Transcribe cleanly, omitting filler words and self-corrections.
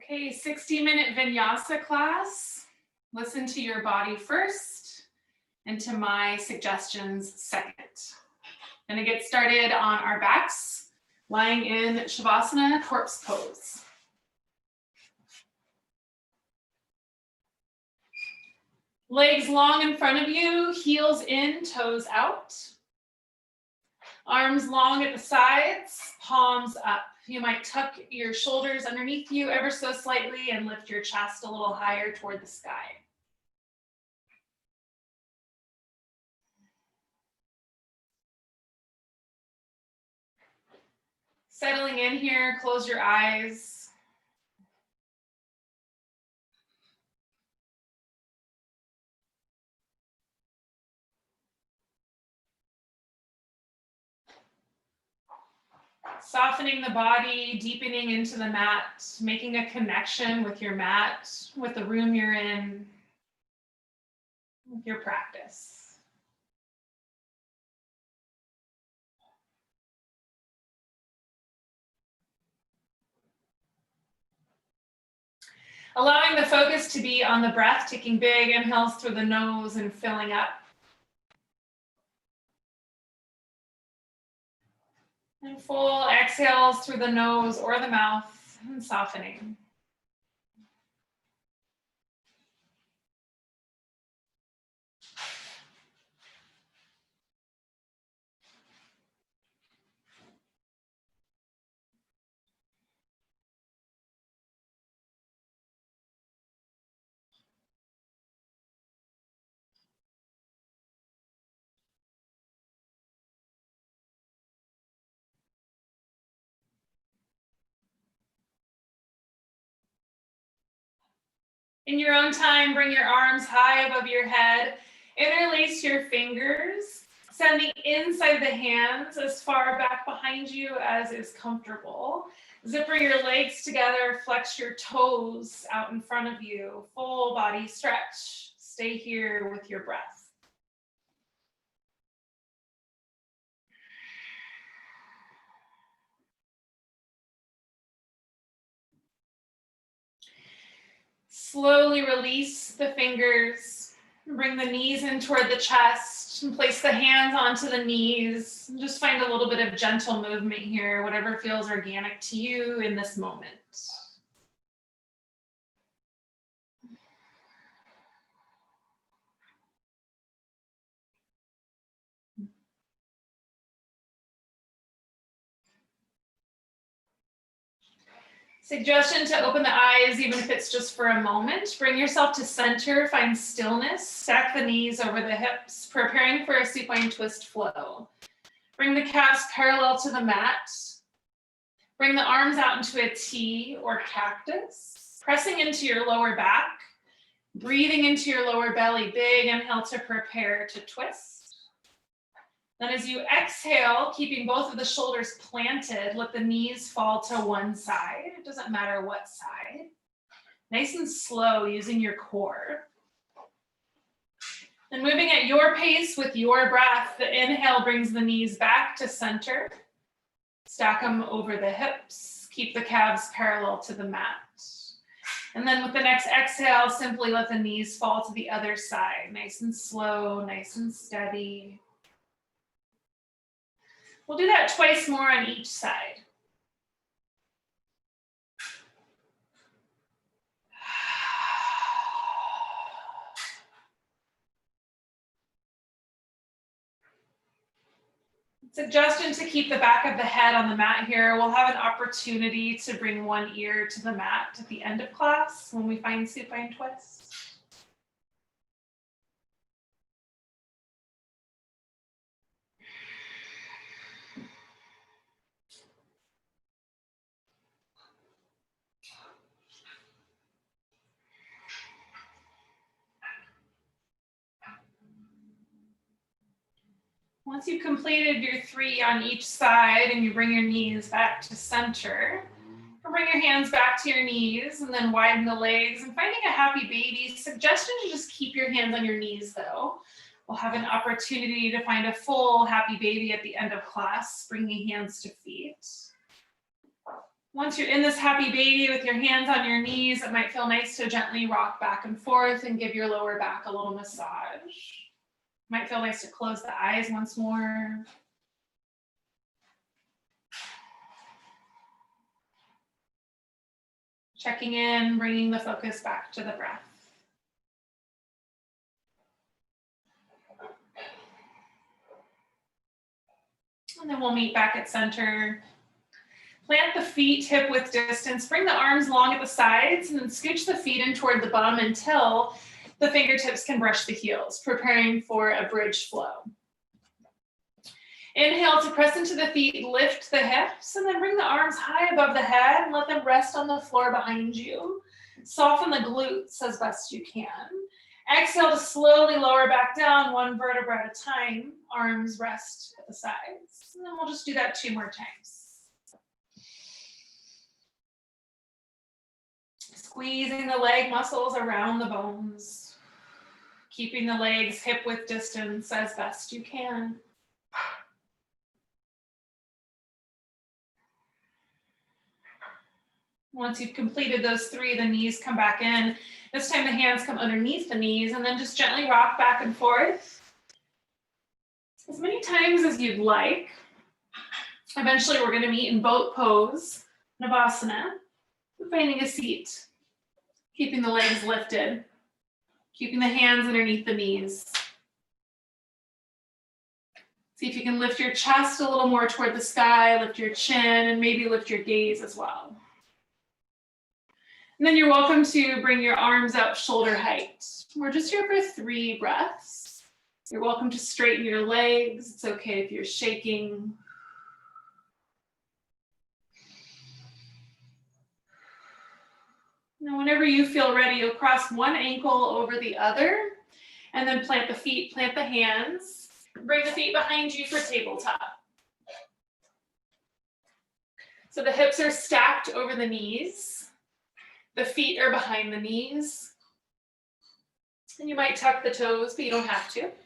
Okay, 60-minute Vinyasa class. Listen to your body first and to my suggestions second. Gonna get started on our backs, lying in Shavasana, corpse pose. Legs long in front of you, heels in, toes out. Arms long at the sides, palms up. You might tuck your shoulders underneath you ever so slightly and lift your chest a little higher toward the sky. Settling in here, close your eyes. Softening the body, deepening into the mat, making a connection with your mat, with the room you're in, with your practice. Allowing the focus to be on the breath, taking big inhales through the nose and filling up. And full exhales through the nose or the mouth and softening. In your own time, bring your arms high above your head. Interlace your fingers. Send the inside of the hands as far back behind you as is comfortable. Zipper your legs together, flex your toes out in front of you. Full body stretch. Stay here with your breath. Slowly release the fingers. Bring the knees in toward the chest and place the hands onto the knees. And just find a little bit of gentle movement here, whatever feels organic to you in this moment. Suggestion to open the eyes, even if it's just for a moment. Bring yourself to center, find stillness, stack the knees over the hips, preparing for a supine twist flow. Bring the calves parallel to the mat. Bring the arms out into a T or cactus, pressing into your lower back, breathing into your lower belly. Big inhale to prepare to twist. Then as you exhale, keeping both of the shoulders planted, let the knees fall to one side. It doesn't matter what side. Nice and slow using your core. And moving at your pace with your breath, the inhale brings the knees back to center. Stack them over the hips. Keep the calves parallel to the mat. And then with the next exhale, simply let the knees fall to the other side. Nice and slow, nice and steady. We'll do that twice more on each side. Suggestion to keep the back of the head on the mat here. We'll have an opportunity to bring one ear to the mat at the end of class when we find supine twist. Once you've completed your 3 on each side and you bring your knees back to center, bring your hands back to your knees and then widen the legs. And finding a happy baby, suggestion to just keep your hands on your knees though. We'll have an opportunity to find a full happy baby at the end of class, bringing hands to feet. Once you're in this happy baby with your hands on your knees, it might feel nice to gently rock back and forth and give your lower back a little massage. Might feel nice to close the eyes once more. Checking in, bringing the focus back to the breath. And then we'll meet back at center. Plant the feet hip width distance. Bring the arms long at the sides and then scooch the feet in toward the bum until the fingertips can brush the heels, preparing for a bridge flow. Inhale to press into the feet, lift the hips, and then bring the arms high above the head and let them rest on the floor behind you. Soften the glutes as best you can. Exhale to slowly lower back down, one vertebra at a time. Arms rest at the sides. And then we'll just do that 2 more times. Squeezing the leg muscles around the bones. Keeping the legs hip width distance as best you can. Once you've completed those 3, the knees come back in. This time the hands come underneath the knees and then just gently rock back and forth as many times as you'd like. Eventually we're going to meet in boat pose, Navasana, finding a seat, keeping the legs lifted, keeping the hands underneath the knees. See if you can lift your chest a little more toward the sky, lift your chin, and maybe lift your gaze as well. And then you're welcome to bring your arms up shoulder height. We're just here for 3 breaths. You're welcome to straighten your legs. It's okay if you're shaking. Now, whenever you feel ready, you'll cross one ankle over the other and then plant the feet, plant the hands. Bring the feet behind you for tabletop. So the hips are stacked over the knees. The feet are behind the knees. And you might tuck the toes, but you don't have to.